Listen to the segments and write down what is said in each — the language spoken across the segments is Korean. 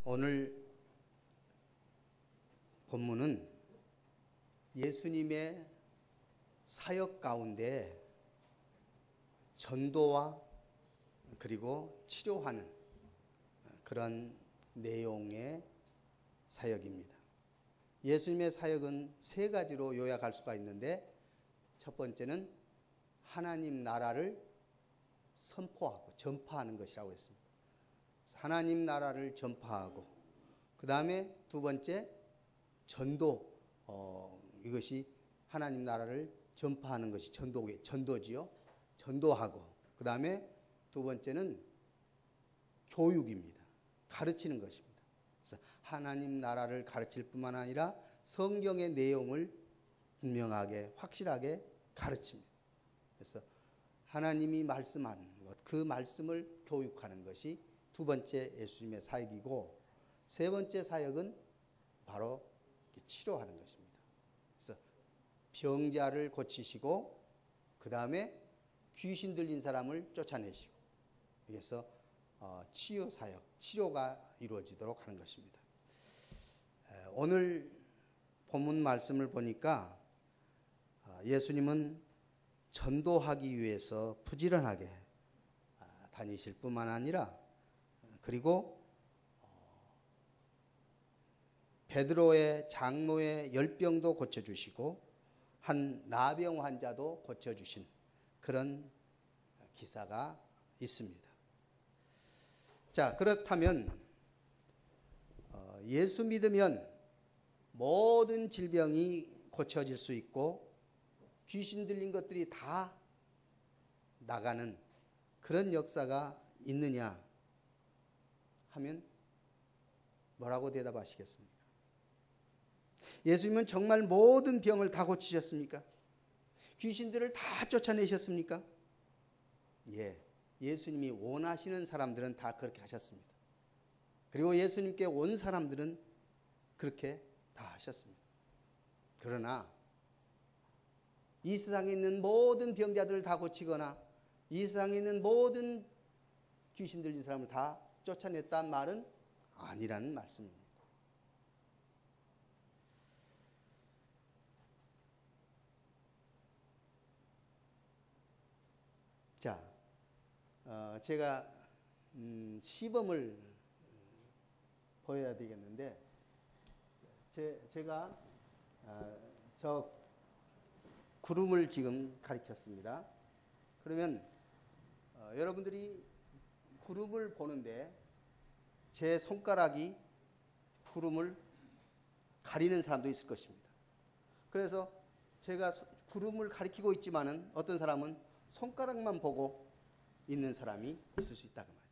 오늘 본문은 예수님의 사역 가운데 전도와 그리고 치료하는 그런 내용의 사역입니다. 예수님의 사역은 세 가지로 요약할 수가 있는데, 첫 번째는 하나님 나라를 선포하고 전파하는 것이라고 했습니다. 하나님 나라를 전파하고, 그 다음에 두 번째 전도, 이것이 하나님 나라를 전파하는 것이 전도지요. 전도하고, 그 다음에 두 번째는 교육입니다. 가르치는 것입니다. 그래서 하나님 나라를 가르칠 뿐만 아니라 성경의 내용을 분명하게 확실하게 가르칩니다. 그래서 하나님이 말씀하는 것, 그 말씀을 교육하는 것이 두 번째 예수님의 사역이고, 세 번째 사역은 바로 치료하는 것입니다. 그래서 병자를 고치시고, 그 다음에 귀신 들린 사람을 쫓아내시고, 그래서 치유 사역, 치료가 이루어지도록 하는 것입니다. 오늘 본문 말씀을 보니까 예수님은 전도하기 위해서 부지런하게 다니실 뿐만 아니라, 그리고 베드로의 장로의 열병도 고쳐주시고 한 나병 환자도 고쳐주신 그런 기사가 있습니다. 자, 그렇다면 예수 믿으면 모든 질병이 고쳐질 수 있고 귀신 들린 것들이 다 나가는 그런 역사가 있느냐 하면 뭐라고 대답하시겠습니까? 예수님은 정말 모든 병을 다 고치셨습니까? 귀신들을 다 쫓아내셨습니까? 예, 예수님이 원하시는 사람들은 다 그렇게 하셨습니다. 그리고 예수님께 온 사람들은 그렇게 다 하셨습니다. 그러나 이 세상에 있는 모든 병자들을 다 고치거나 이 세상에 있는 모든 귀신 들린 사람을 다 쫓아냈다는 말은 아니라는 말씀입니다. 자, 제가 시범을 보여야 되겠는데, 제가 저 구름을 지금 가리켰습니다. 그러면 여러분들이 구름을 보는데 제 손가락이 구름을 가리는 사람도 있을 것입니다. 그래서 제가 구름을 가리키고 있지만은 어떤 사람은 손가락만 보고 있는 사람이 있을 수 있다고 말이죠.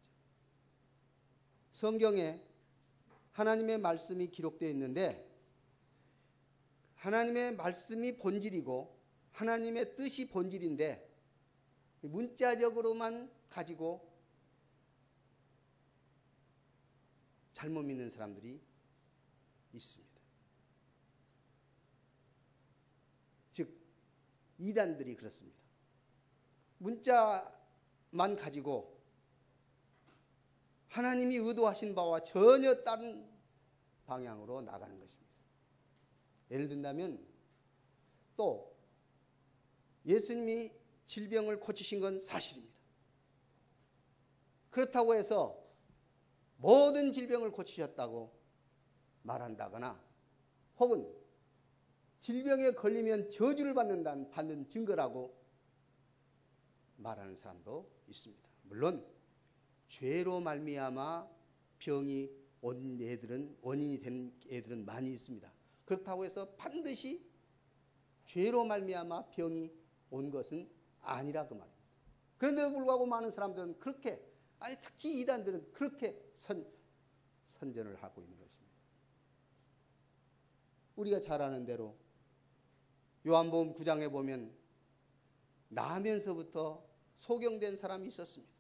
성경에 하나님의 말씀이 기록되어 있는데, 하나님의 말씀이 본질이고 하나님의 뜻이 본질인데 문자적으로만 가지고 잘못 믿는 사람들이 있습니다. 즉 이단들이 그렇습니다. 문자만 가지고 하나님이 의도하신 바와 전혀 다른 방향으로 나가는 것입니다. 예를 든다면, 또 예수님이 질병을 고치신 건 사실입니다. 그렇다고 해서 모든 질병을 고치셨다고 말한다거나, 혹은 질병에 걸리면 저주를 받는 증거라고 말하는 사람도 있습니다. 물론 죄로 말미암아 병이 온 애들은, 원인이 된 애들은 많이 있습니다. 그렇다고 해서 반드시 죄로 말미암아 병이 온 것은 아니라 그 말입니다. 그런데도 불구하고 많은 사람들은 그렇게, 아니 특히 이단들은 그렇게 선전을 하고 있는 것입니다. 우리가 잘 아는 대로 요한복음 9장에 보면 나면서부터 소경된 사람이 있었습니다.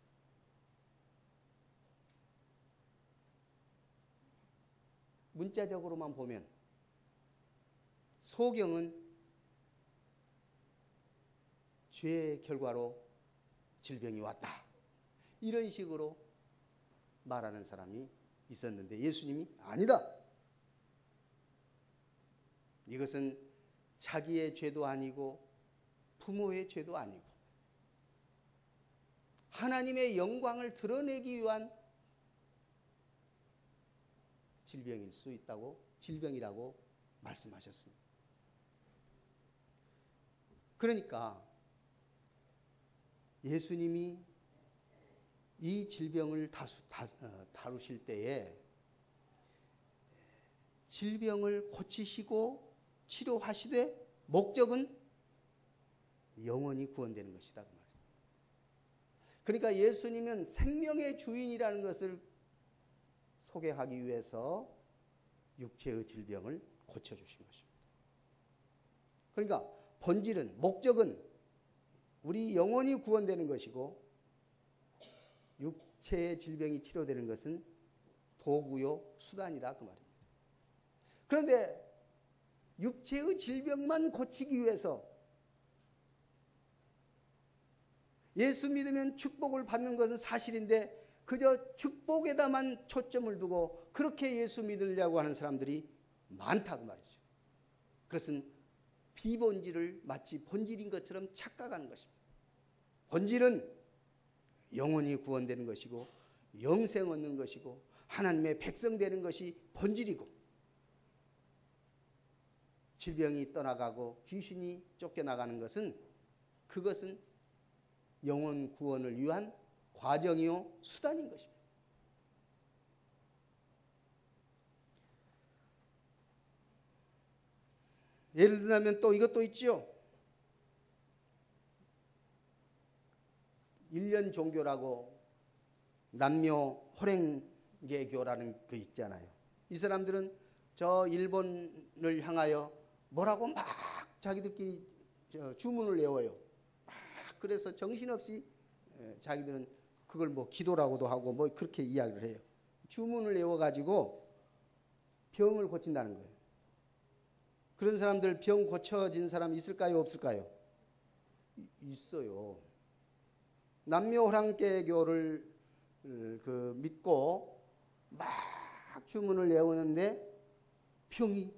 문자적으로만 보면 소경은 죄의 결과로 질병이 왔다, 이런 식으로 말하는 사람이 있었는데 예수님이 아니다. 이것은 자기의 죄도 아니고 부모의 죄도 아니고 하나님의 영광을 드러내기 위한 질병일 수 있다고, 질병이라고 말씀하셨습니다. 그러니까 예수님이 이 질병을 다루실 때에 질병을 고치시고 치료하시되 목적은 영원히 구원되는 것이다. 그 말이에요. 그러니까 예수님은 생명의 주인이라는 것을 소개하기 위해서 육체의 질병을 고쳐주신 것입니다. 그러니까 본질은, 목적은 우리 영혼이 구원되는 것이고 육체의 질병이 치료되는 것은 도구요, 수단이다 그 말입니다. 그런데 육체의 질병만 고치기 위해서 예수 믿으면 축복을 받는 것은 사실인데 그저 축복에다만 초점을 두고 그렇게 예수 믿으려고 하는 사람들이 많다 그 말이죠. 그것은 비본질을 마치 본질인 것처럼 착각하는 것입니다. 본질은 영혼이 구원되는 것이고 영생 얻는 것이고 하나님의 백성 되는 것이 본질이고 질병이 떠나가고 귀신이 쫓겨나가는 것은 그것은 영혼 구원을 위한 과정이요 수단인 것입니다. 예를 들면 또 이것도 있지요. 일련 종교라고 남녀 호랭개교라는 그 있잖아요. 이 사람들은 저 일본을 향하여 뭐라고 막 자기들끼리 주문을 외워요. 막 그래서 정신없이 자기들은 그걸 뭐 기도라고도 하고 뭐 그렇게 이야기를 해요. 주문을 외워가지고 병을 고친다는 거예요. 그런 사람들 병 고쳐진 사람 있을까요? 없을까요? 있어요. 남묘호랑개교를 믿고 막 주문을 외우는데 병이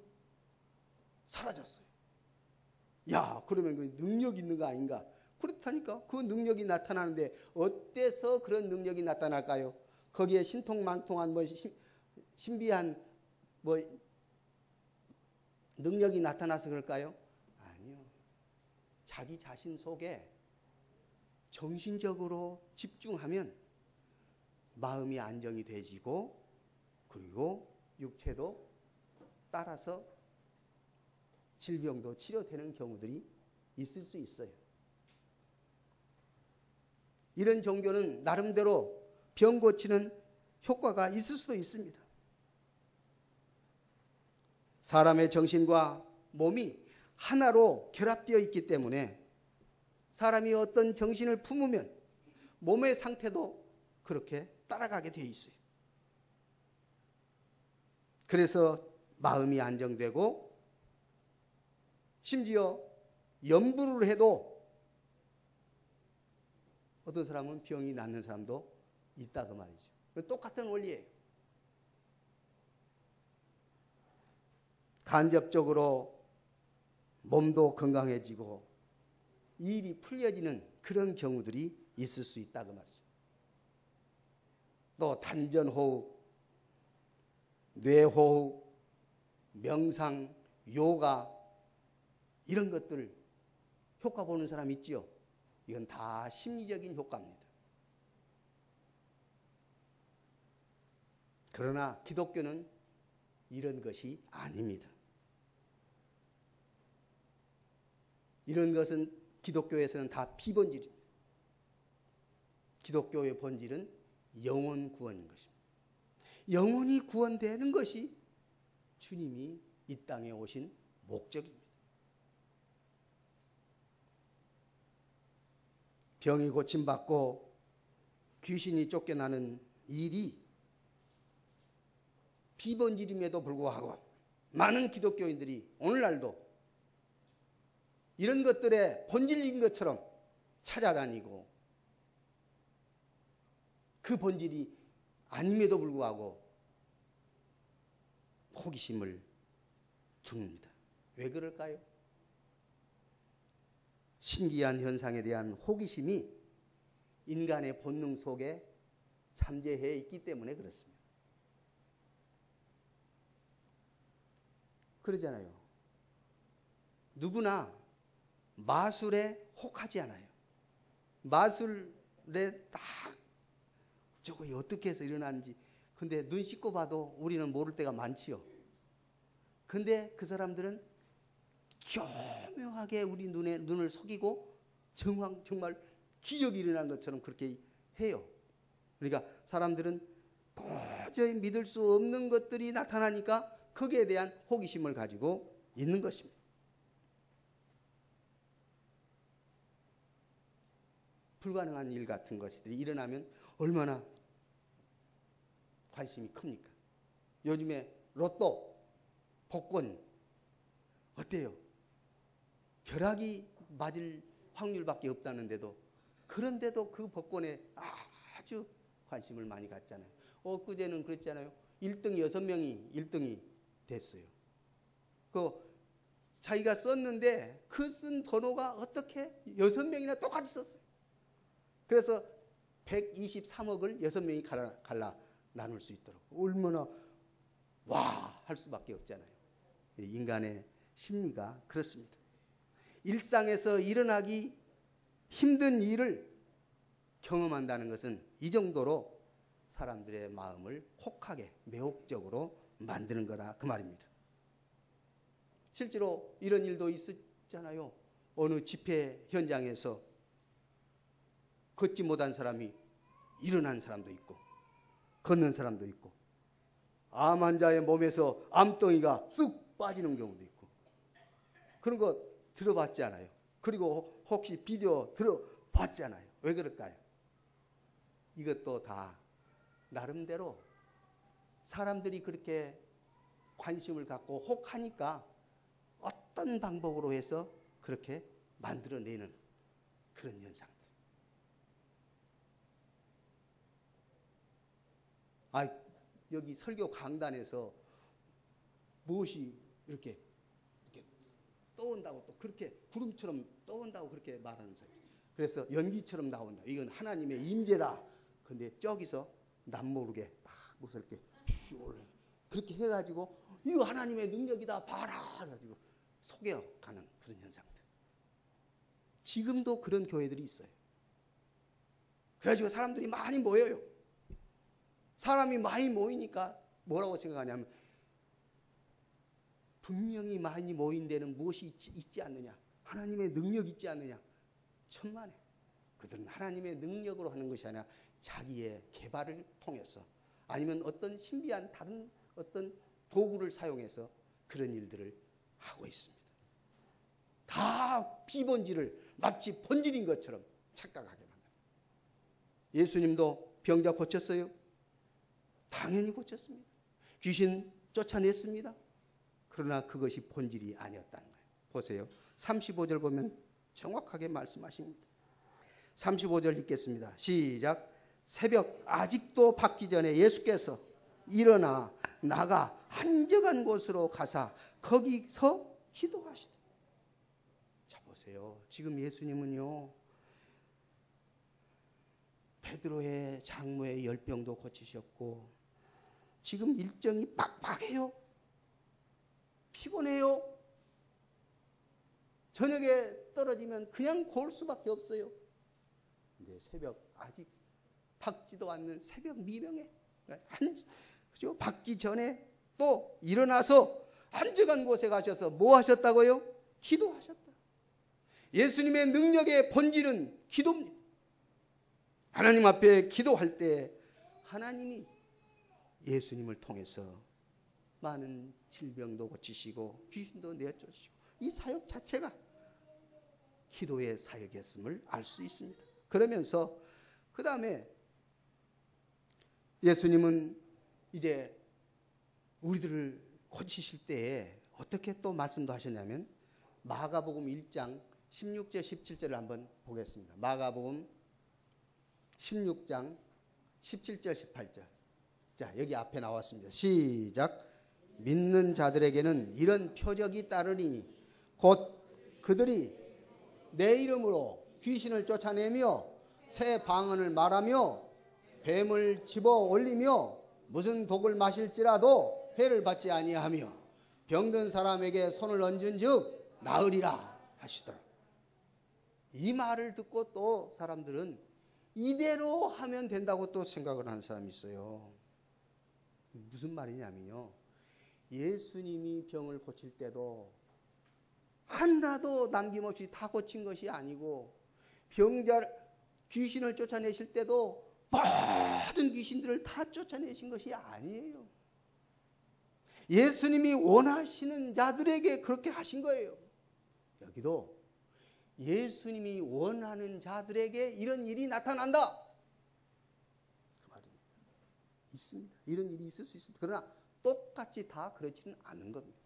사라졌어요. 야, 그러면 그 능력 있는 거 아닌가? 그렇다니까. 그 능력이 나타나는데 어때서 그런 능력이 나타날까요? 거기에 신통망통한 뭐 신비한 뭐 능력이 나타나서 그럴까요? 아니요. 자기 자신 속에 정신적으로 집중하면 마음이 안정이 되지고 그리고 육체도 따라서 질병도 치료되는 경우들이 있을 수 있어요. 이런 종교는 나름대로 병 고치는 효과가 있을 수도 있습니다. 사람의 정신과 몸이 하나로 결합되어 있기 때문에 사람이 어떤 정신을 품으면 몸의 상태도 그렇게 따라가게 되어 있어요. 그래서 마음이 안정되고 심지어 염불을 해도 어떤 사람은 병이 낫는 사람도 있다 그 말이죠. 똑같은 원리예요. 간접적으로 몸도 건강해지고 일이 풀려지는 그런 경우들이 있을 수 있다 그 말이죠. 또 단전호흡, 뇌호흡, 명상, 요가 이런 것들 효과 보는 사람 있지요. 이건 다 심리적인 효과입니다. 그러나 기독교는 이런 것이 아닙니다. 이런 것은 기독교에서는 다 비본질입니다. 기독교의 본질은 영혼 구원인 것입니다. 영혼이 구원되는 것이 주님이 이 땅에 오신 목적입니다. 병이 고침받고 귀신이 쫓겨나는 일이 비본질임에도 불구하고 많은 기독교인들이 오늘날도 이런 것들의 본질인 것처럼 찾아다니고 그 본질이 아님에도 불구하고 호기심을 듭니다. 왜 그럴까요? 신기한 현상에 대한 호기심이 인간의 본능 속에 잠재해 있기 때문에 그렇습니다. 그러잖아요. 누구나 마술에 혹하지 않아요. 마술에 딱 저거 어떻게 해서 일어나는지 근데 눈 씻고 봐도 우리는 모를 때가 많지요. 근데 그 사람들은 교묘하게 우리 눈을 속이고 정말 기적이 일어난 것처럼 그렇게 해요. 그러니까 사람들은 도저히 믿을 수 없는 것들이 나타나니까 거기에 대한 호기심을 가지고 있는 것입니다. 불가능한 일 같은 것들이 일어나면 얼마나 관심이 큽니까? 요즘에 로또, 복권 어때요? 벼락이 맞을 확률밖에 없다는데도 그런데도 그 복권에 아주 관심을 많이 갖잖아요. 엊그제는 그랬잖아요. 1등 6명이 1등이 됐어요. 그 자기가 썼는데 그 쓴 번호가 어떻게 6명이나 똑같이 썼어요. 그래서 123억을 6명이 갈라 나눌 수 있도록 얼마나 와 할 수밖에 없잖아요. 인간의 심리가 그렇습니다. 일상에서 일어나기 힘든 일을 경험한다는 것은 이 정도로 사람들의 마음을 혹하게 매혹적으로 만드는 거다 그 말입니다. 실제로 이런 일도 있었잖아요. 어느 집회 현장에서 걷지 못한 사람이 일어난 사람도 있고 걷는 사람도 있고 암 환자의 몸에서 암덩이가 쑥 빠지는 경우도 있고 그런 거 들어봤지 않아요? 그리고 혹시 비디오 들어봤지 않아요? 왜 그럴까요? 이것도 다 나름대로 사람들이 그렇게 관심을 갖고 혹하니까 어떤 방법으로 해서 그렇게 만들어내는 그런 현상들. 여기 설교 강단에서 무엇이 이렇게 떠온다고 또 그렇게 구름처럼 떠온다고 그렇게 말하는 사람. 그래서 연기처럼 나온다. 이건 하나님의 임재다. 근데 저기서 남모르게 막 무슨 이렇게 그렇게 해가지고 이거 하나님의 능력이다 봐라 해가지고 속여가는 그런 현상들. 지금도 그런 교회들이 있어요. 그래가지고 사람들이 많이 모여요. 사람이 많이 모이니까 뭐라고 생각하냐면 분명히 많이 모인 데는 무엇이 있지 않느냐. 하나님의 능력이 있지 않느냐. 천만에. 그들은 하나님의 능력으로 하는 것이 아니라 자기의 개발을 통해서 아니면 어떤 신비한 다른 어떤 도구를 사용해서 그런 일들을 하고 있습니다. 다 비본질을 마치 본질인 것처럼 착각하게 만듭니다. 예수님도 병자 고쳤어요? 당연히 고쳤습니다. 귀신 쫓아냈습니다. 그러나 그것이 본질이 아니었다는 거예요. 보세요. 35절 보면 정확하게 말씀하십니다. 35절 읽겠습니다. 시작. 새벽 아직도 밝기 전에 예수께서 일어나 나가 한적한 곳으로 가사 거기서 기도하시다. 자 보세요. 지금 예수님은요. 베드로의 장모의 열병도 고치셨고 지금 일정이 빡빡해요. 피곤해요. 저녁에 떨어지면 그냥 골 수밖에 없어요. 근데 새벽 아직 밝지도 않는 새벽 미명에 그죠? 밝기 전에 또 일어나서 한적한 곳에 가셔서 뭐 하셨다고요? 기도하셨다. 예수님의 능력의 본질은 기도입니다. 하나님 앞에 기도할 때 하나님이 예수님을 통해서 많은 질병도 고치시고 귀신도 내쫓으시고 이 사역 자체가 기도의 사역이었음을 알 수 있습니다. 그러면서 그 다음에 예수님은 이제 우리들을 고치실 때에 어떻게 또 말씀도 하셨냐면 마가복음 1장 16절 17절을 한번 보겠습니다. 마가복음 16장 17절 18절. 자, 여기 앞에 나왔습니다. 시작. 믿는 자들에게는 이런 표적이 따르리니 곧 그들이 내 이름으로 귀신을 쫓아내며 새 방언을 말하며 뱀을 집어 올리며 무슨 독을 마실지라도 해를 받지 아니하며 병든 사람에게 손을 얹은즉 나으리라 하시더라. 이 말을 듣고 또 사람들은 이대로 하면 된다고 또 생각을 하는 사람이 있어요. 무슨 말이냐면요, 예수님이 병을 고칠 때도 하나도 남김없이 다 고친 것이 아니고 귀신을 쫓아내실 때도 모든 귀신들을 다 쫓아내신 것이 아니에요. 예수님이 원하시는 자들에게 그렇게 하신 거예요. 여기도 예수님이 원하는 자들에게 이런 일이 나타난다, 그 말입니다. 있습니다. 이런 일이 있을 수 있습니다. 그러나 똑같이 다 그렇지는 않은 겁니다.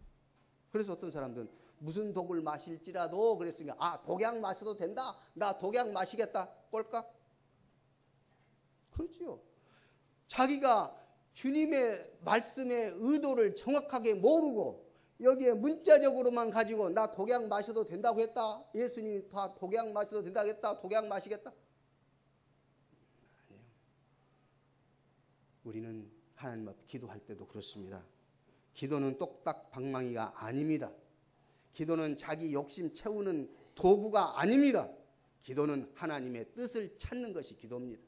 그래서 어떤 사람들은 무슨 독을 마실지라도 그랬으니까 독약 마셔도 된다, 나 독약 마시겠다, 꼴깍. 그렇지요. 자기가 주님의 말씀의 의도를 정확하게 모르고 여기에 문자적으로만 가지고 나 독약 마셔도 된다고 했다, 예수님이 다 독약 마셔도 된다고 했다, 독약 마시겠다. 아니에요. 우리는 하나님 앞에 기도할 때도 그렇습니다. 기도는 똑딱 방망이가 아닙니다. 기도는 자기 욕심 채우는 도구가 아닙니다. 기도는 하나님의 뜻을 찾는 것이 기도입니다.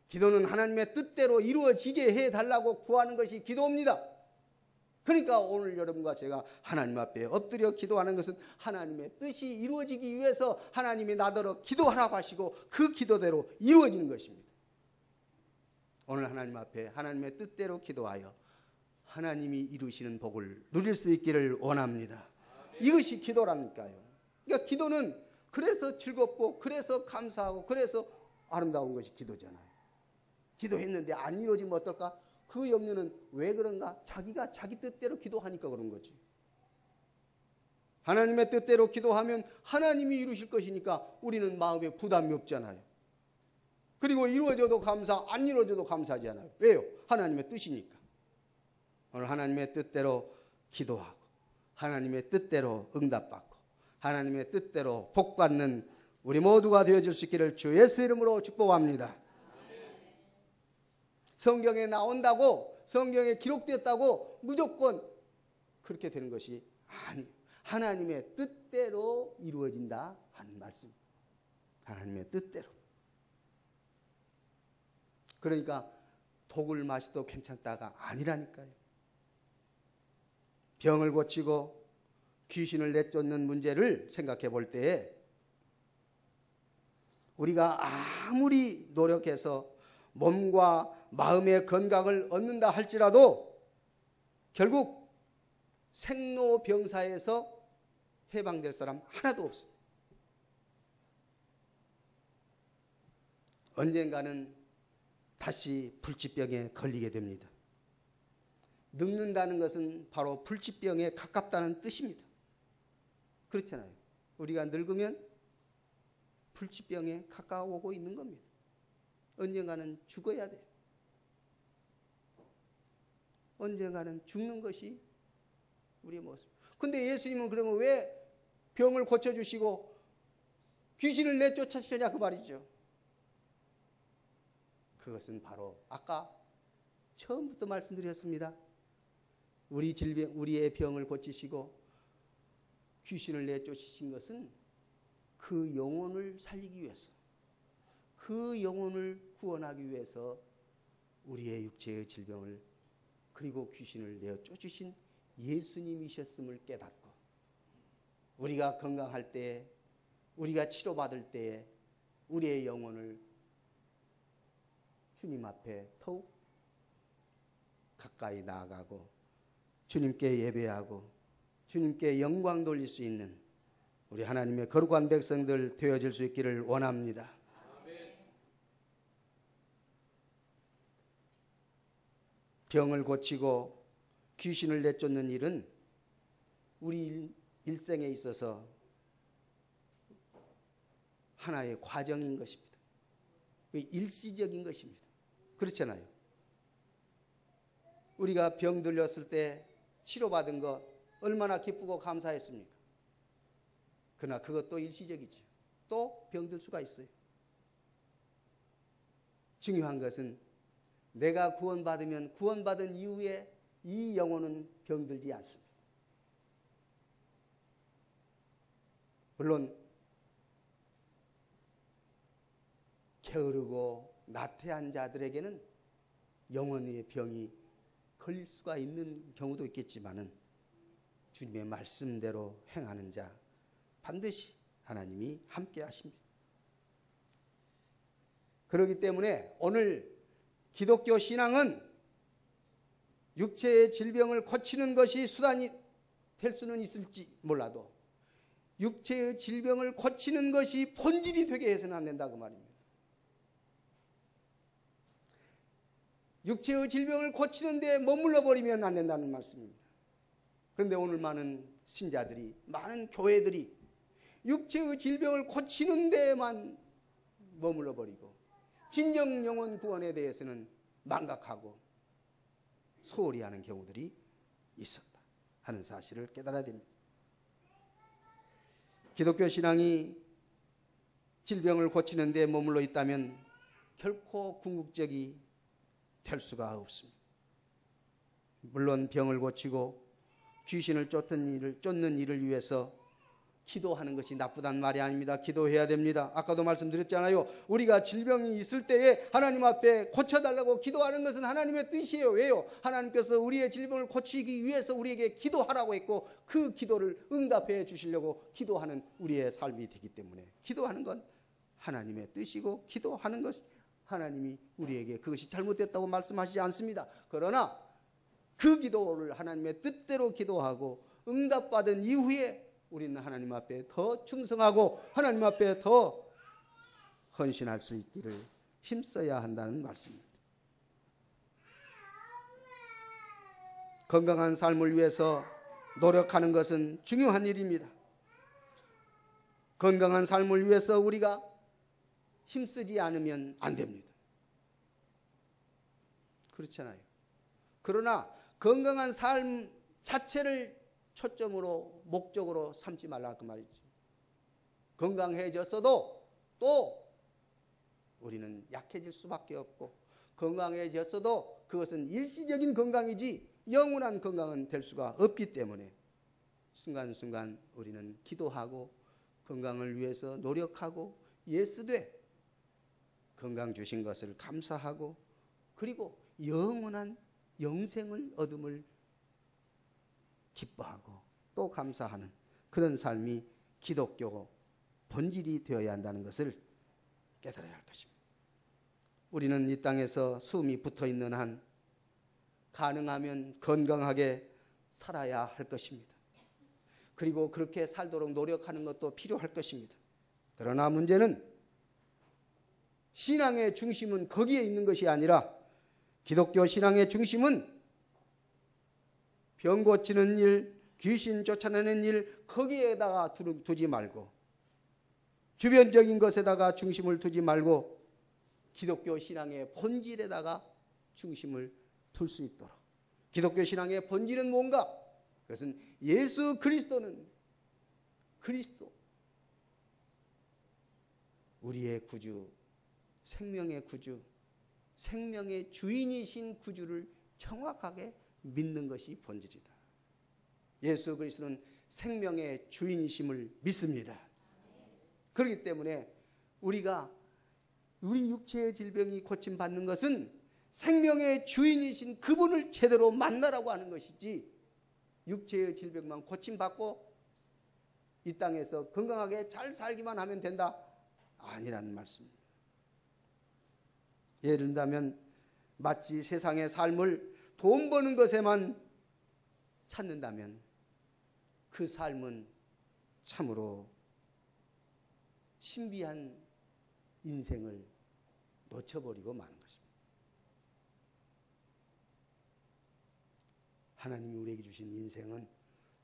기도는 하나님의 뜻대로 이루어지게 해달라고 구하는 것이 기도입니다. 그러니까 오늘 여러분과 제가 하나님 앞에 엎드려 기도하는 것은 하나님의 뜻이 이루어지기 위해서 하나님이 나더러 기도하라고 하시고 그 기도대로 이루어지는 것입니다. 오늘 하나님 앞에 하나님의 뜻대로 기도하여 하나님이 이루시는 복을 누릴 수 있기를 원합니다. 이것이 기도라니까요. 그러니까 기도는 그래서 즐겁고 그래서 감사하고 그래서 아름다운 것이 기도잖아요. 기도했는데 안 이루어지면 어떨까? 그 염려는 왜 그런가? 자기가 자기 뜻대로 기도하니까 그런 거지. 하나님의 뜻대로 기도하면 하나님이 이루실 것이니까 우리는 마음에 부담이 없잖아요. 그리고 이루어져도 감사, 안 이루어져도 감사하지 않아요. 왜요? 하나님의 뜻이니까. 오늘 하나님의 뜻대로 기도하고 하나님의 뜻대로 응답받고 하나님의 뜻대로 복받는 우리 모두가 되어줄 수 있기를 주 예수 이름으로 축복합니다. 성경에 나온다고, 성경에 기록되었다고 무조건 그렇게 되는 것이 아니에요. 하나님의 뜻대로 이루어진다 하는 말씀. 하나님의 뜻대로. 그러니까 독을 마셔도 괜찮다가 아니라니까요. 병을 고치고 귀신을 내쫓는 문제를 생각해 볼 때에 우리가 아무리 노력해서 몸과 마음의 건강을 얻는다 할지라도 결국 생로병사에서 해방될 사람 하나도 없어요. 언젠가는 다시 불치병에 걸리게 됩니다. 늙는다는 것은 바로 불치병에 가깝다는 뜻입니다. 그렇잖아요. 우리가 늙으면 불치병에 가까워오고 있는 겁니다. 언젠가는 죽어야 돼요. 언젠가는 죽는 것이 우리의 모습. 근데 예수님은 그러면 왜 병을 고쳐주시고 귀신을 내쫓으시냐 그 말이죠. 그것은 바로 아까 처음부터 말씀드렸습니다. 우리의 병을 고치시고 귀신을 내쫓으신 것은 그 영혼을 살리기 위해서, 그 영혼을 구원하기 위해서 우리의 육체의 질병을 그리고 귀신을 내쫓으신 예수님이셨음을 깨닫고 우리가 건강할 때에, 우리가 치료받을 때에 우리의 영혼을 주님 앞에 더욱 가까이 나아가고 주님께 예배하고 주님께 영광 돌릴 수 있는 우리 하나님의 거룩한 백성들 되어질 수 있기를 원합니다. 병을 고치고 귀신을 내쫓는 일은 우리 일생에 있어서 하나의 과정인 것입니다. 일시적인 것입니다. 그렇잖아요. 우리가 병 들렸을 때 치료받은 거 얼마나 기쁘고 감사했습니까? 그러나 그것도 일시적이죠. 또 병들 수가 있어요. 중요한 것은 내가 구원받으면 구원받은 이후에 이 영혼은 병들지 않습니다. 물론 게으르고 나태한 자들에게는 영혼의 병이 걸릴 수가 있는 경우도 있겠지만은 주님의 말씀대로 행하는 자 반드시 하나님이 함께 하십니다. 그렇기 때문에 오늘 기독교 신앙은 육체의 질병을 고치는 것이 수단이 될 수는 있을지 몰라도 육체의 질병을 고치는 것이 본질이 되게 해서는 안 된다 그 말입니다. 육체의 질병을 고치는 데 머물러 버리면 안 된다는 말씀입니다. 그런데 오늘 많은 신자들이, 많은 교회들이 육체의 질병을 고치는 데만 머물러 버리고 진정 영혼 구원에 대해서는 망각하고 소홀히 하는 경우들이 있었다 하는 사실을 깨달아야 됩니다. 기독교 신앙이 질병을 고치는 데 머물러 있다면 결코 궁극적이 될 수가 없습니다. 물론 병을 고치고 귀신을 쫓는 일을 위해서 기도하는 것이 나쁘단 말이 아닙니다. 기도해야 됩니다. 아까도 말씀드렸잖아요. 우리가 질병이 있을 때에 하나님 앞에 고쳐달라고 기도하는 것은 하나님의 뜻이에요. 왜요? 하나님께서 우리의 질병을 고치기 위해서 우리에게 기도하라고 했고 그 기도를 응답해 주시려고 기도하는 우리의 삶이 되기 때문에 기도하는 건 하나님의 뜻이고 기도하는 것 하나님이 우리에게 그것이 잘못됐다고 말씀하시지 않습니다. 그러나 그 기도를 하나님의 뜻대로 기도하고 응답받은 이후에 우리는 하나님 앞에 더 충성하고 하나님 앞에 더 헌신할 수 있기를 힘써야 한다는 말씀입니다. 건강한 삶을 위해서 노력하는 것은 중요한 일입니다. 건강한 삶을 위해서 우리가 힘쓰지 않으면 안 됩니다. 그렇잖아요. 그러나 건강한 삶 자체를 초점으로 목적으로 삼지 말라 그 말이죠. 건강해졌어도 또 우리는 약해질 수밖에 없고 건강해졌어도 그것은 일시적인 건강이지 영원한 건강은 될 수가 없기 때문에 순간순간 우리는 기도하고 건강을 위해서 노력하고 예수되 건강 주신 것을 감사하고 그리고 영원한 영생을 얻음을 기뻐하고 또 감사하는 그런 삶이 기독교 본질이 되어야 한다는 것을 깨달아야 할 것입니다. 우리는 이 땅에서 숨이 붙어있는 한 가능하면 건강하게 살아야 할 것입니다. 그리고 그렇게 살도록 노력하는 것도 필요할 것입니다. 그러나 문제는 신앙의 중심은 거기에 있는 것이 아니라 기독교 신앙의 중심은 병 고치는 일, 귀신 쫓아내는 일 거기에다가 두지 말고 주변적인 것에다가 중심을 두지 말고 기독교 신앙의 본질에다가 중심을 둘 수 있도록. 기독교 신앙의 본질은 뭔가? 그것은 예수 그리스도는 그리스도 우리의 구주, 생명의 구주, 생명의 주인이신 구주를 정확하게 믿는 것이 본질이다. 예수 그리스도는 생명의 주인이심을 믿습니다. 그렇기 때문에 우리가 우리 육체의 질병이 고침받는 것은 생명의 주인이신 그분을 제대로 만나라고 하는 것이지 육체의 질병만 고침받고 이 땅에서 건강하게 잘 살기만 하면 된다? 아니라는 말씀입니다. 예를 들자면 마치 세상의 삶을 돈 버는 것에만 찾는다면 그 삶은 참으로 신비한 인생을 놓쳐버리고 마는 것입니다. 하나님이 우리에게 주신 인생은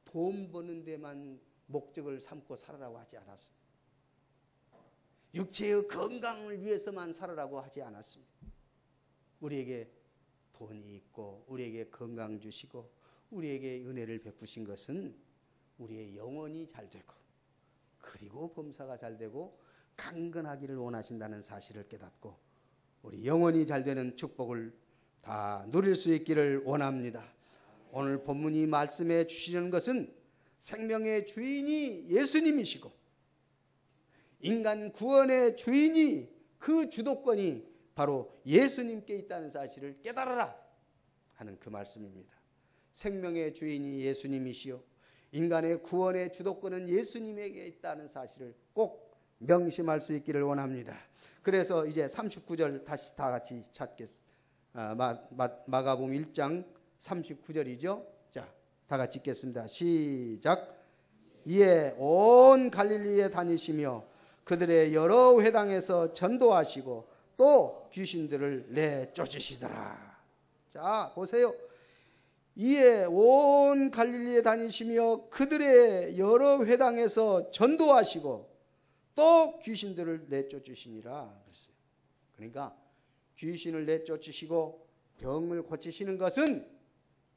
돈 버는 데만 목적을 삼고 살아라고 하지 않았습니다. 육체의 건강을 위해서만 살아라고 하지 않았습니다. 우리에게 돈이 있고 우리에게 건강 주시고 우리에게 은혜를 베푸신 것은 우리의 영혼이 잘 되고 그리고 범사가 잘 되고 강건하기를 원하신다는 사실을 깨닫고 우리 영혼이 잘 되는 축복을 다 누릴 수 있기를 원합니다. 오늘 본문이 말씀해 주시는 것은 생명의 주인이 예수님이시고 인간 구원의 주인이 그 주도권이 바로 예수님께 있다는 사실을 깨달아라 하는 그 말씀입니다. 생명의 주인이 예수님이시요 인간의 구원의 주도권은 예수님에게 있다는 사실을 꼭 명심할 수 있기를 원합니다. 그래서 이제 39절 다시 다 같이 찾겠습니다. 마가복음 1장 39절이죠. 자, 다 같이 읽겠습니다. 시작. 이에 온 갈릴리에 다니시며 그들의 여러 회당에서 전도하시고 또 귀신들을 내쫓으시더라. 자, 보세요. 이에 온 갈릴리에 다니시며 그들의 여러 회당에서 전도하시고 또 귀신들을 내쫓으시니라 그랬어요. 그러니까 귀신을 내쫓으시고 병을 고치시는 것은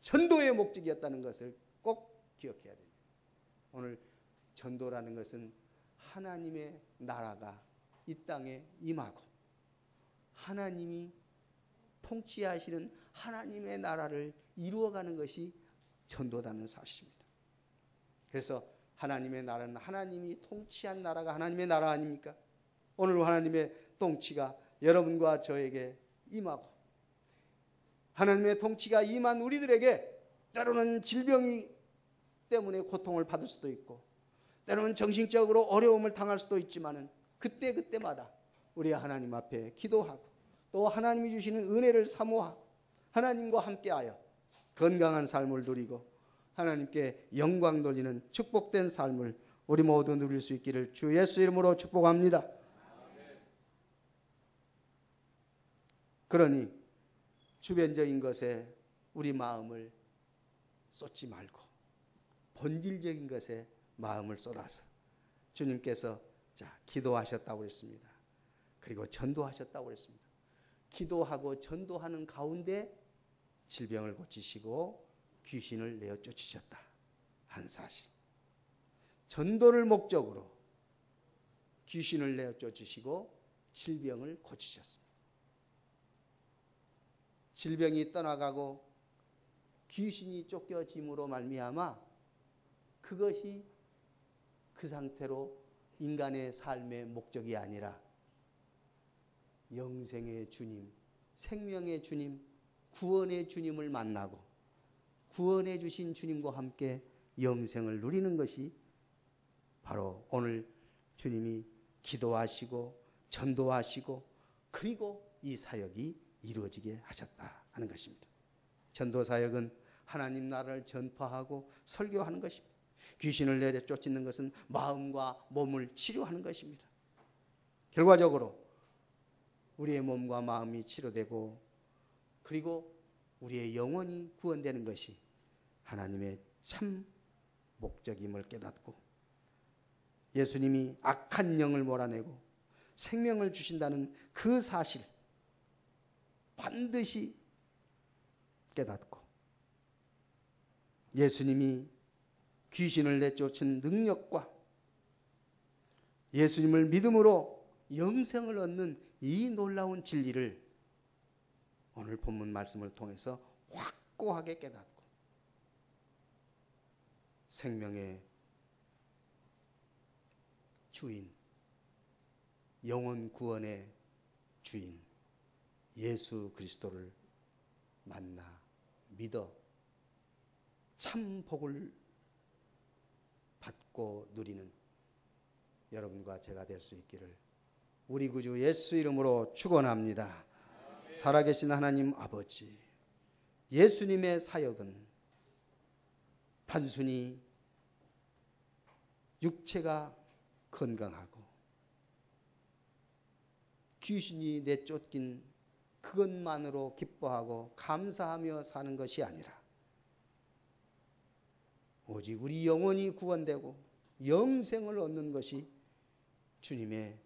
전도의 목적이었다는 것을 꼭 기억해야 됩니다. 오늘 전도라는 것은 하나님의 나라가 이 땅에 임하고 하나님이 통치하시는 하나님의 나라를 이루어가는 것이 전도라는 사실입니다. 그래서 하나님의 나라는 하나님이 통치한 나라가 하나님의 나라 아닙니까? 오늘 하나님의 통치가 여러분과 저에게 임하고 하나님의 통치가 임한 우리들에게 때로는 질병이 때문에 고통을 받을 수도 있고 때로는 정신적으로 어려움을 당할 수도 있지만은 그때마다 우리 하나님 앞에 기도하고 또 하나님이 주시는 은혜를 사모하고 하나님과 함께하여 건강한 삶을 누리고 하나님께 영광 돌리는 축복된 삶을 우리 모두 누릴 수 있기를 주 예수 이름으로 축복합니다. 그러니 주변적인 것에 우리 마음을 쏟지 말고 본질적인 것에 마음을 쏟아서 주님께서 자, 기도하셨다고 했습니다. 그리고 전도하셨다고 했습니다. 기도하고 전도하는 가운데 질병을 고치시고 귀신을 내어 쫓으셨다 한 사실. 전도를 목적으로 귀신을 내어 쫓으시고 질병을 고치셨습니다. 질병이 떠나가고 귀신이 쫓겨짐으로 말미암아 그것이 그 상태로 인간의 삶의 목적이 아니라 영생의 주님, 생명의 주님, 구원의 주님을 만나고 구원해 주신 주님과 함께 영생을 누리는 것이 바로 오늘 주님이 기도하시고 전도하시고 그리고 이 사역이 이루어지게 하셨다 하는 것입니다. 전도 사역은 하나님 나라를 전파하고 설교하는 것입니다. 귀신을 내쫓는 것은 마음과 몸을 치료하는 것입니다. 결과적으로 우리의 몸과 마음이 치료되고 그리고 우리의 영혼이 구원되는 것이 하나님의 참 목적임을 깨닫고 예수님이 악한 영을 몰아내고 생명을 주신다는 그 사실 반드시 깨닫고 예수님이 귀신을 내쫓은 능력과 예수님을 믿음으로 영생을 얻는 이 놀라운 진리를 오늘 본문 말씀을 통해서 확고하게 깨닫고 생명의 주인, 영혼 구원의 주인 예수 그리스도를 만나 믿어 참 복을 받고 누리는 여러분과 제가 될 수 있기를 우리 구주 예수 이름으로 축원합니다. 살아계신 하나님 아버지, 예수님의 사역은 단순히 육체가 건강하고 귀신이 내쫓긴 그것만으로 기뻐하고 감사하며 사는 것이 아니라 오직 우리 영혼이 구원되고 영생을 얻는 것이 주님의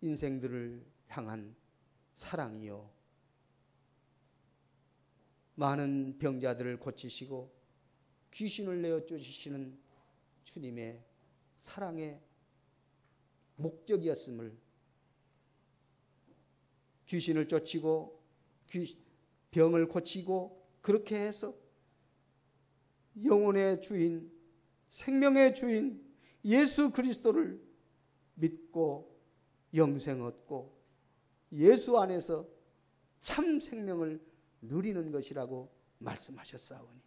인생들을 향한 사랑이요 많은 병자들을 고치시고 귀신을 내어 쫓으시는 주님의 사랑의 목적이었음을, 귀신을 쫓고 병을 고치고 그렇게 해서 영혼의 주인, 생명의 주인 예수 그리스도를 믿고 영생 얻고 예수 안에서 참 생명을 누리는 것이라고 말씀하셨사오니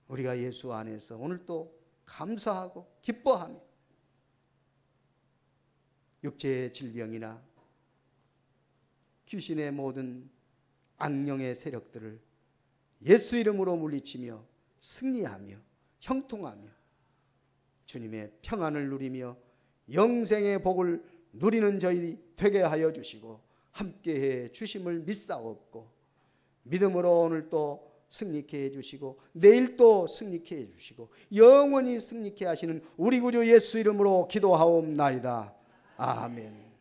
우리가 예수 안에서 오늘도 감사하고 기뻐하며 육체의 질병이나 귀신의 모든 악령의 세력들을 예수 이름으로 물리치며 승리하며 형통하며 주님의 평안을 누리며 영생의 복을 누리는 저희 되게 하여 주시고 함께해 주심을 믿사옵고 믿음으로 오늘 또 승리케 해주시고 내일 또 승리케 해주시고 영원히 승리케 하시는 우리 구주 예수 이름으로 기도하옵나이다. 아멘.